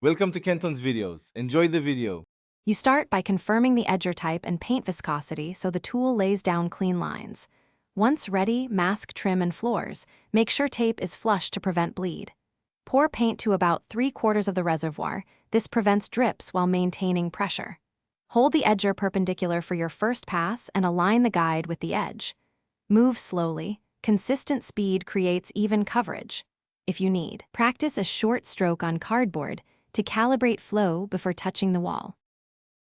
Welcome to Kenton's videos. Enjoy the video. You start by confirming the edger type and paint viscosity so the tool lays down clean lines. Once ready, mask trim and floors. Make sure tape is flush to prevent bleed. Pour paint to about 3/4 of the reservoir. This prevents drips while maintaining pressure. Hold the edger perpendicular for your first pass and align the guide with the edge. Move slowly. Consistent speed creates even coverage. If you need, practice a short stroke on cardboard to calibrate flow before touching the wall.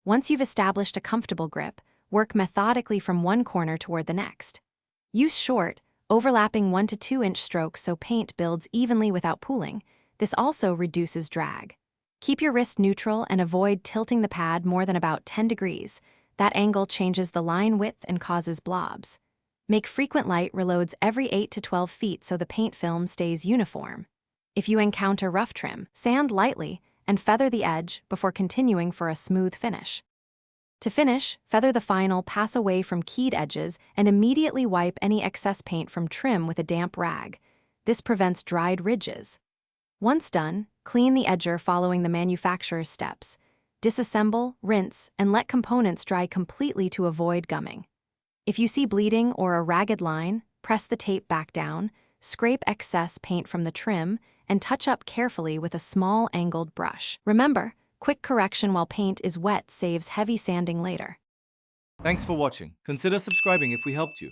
Once you've established a comfortable grip, work methodically from one corner toward the next. Use short, overlapping 1 to 2 inch strokes so paint builds evenly without pooling. This also reduces drag. Keep your wrist neutral and avoid tilting the pad more than about 10 degrees. That angle changes the line width and causes blobs. Make frequent light reloads every 8 to 12 feet so the paint film stays uniform. If you encounter rough trim, sand lightly and feather the edge before continuing for a smooth finish. To finish, feather the final, pass away from keyed edges, and immediately wipe any excess paint from trim with a damp rag. This prevents dried ridges. Once done, clean the edger following the manufacturer's steps. Disassemble, rinse, and let components dry completely to avoid gumming. If you see bleeding or a ragged line, press the tape back down, scrape excess paint from the trim, and touch up carefully with a small angled brush. Remember, quick correction while paint is wet saves heavy sanding later. Thanks for watching. Consider subscribing if we helped you.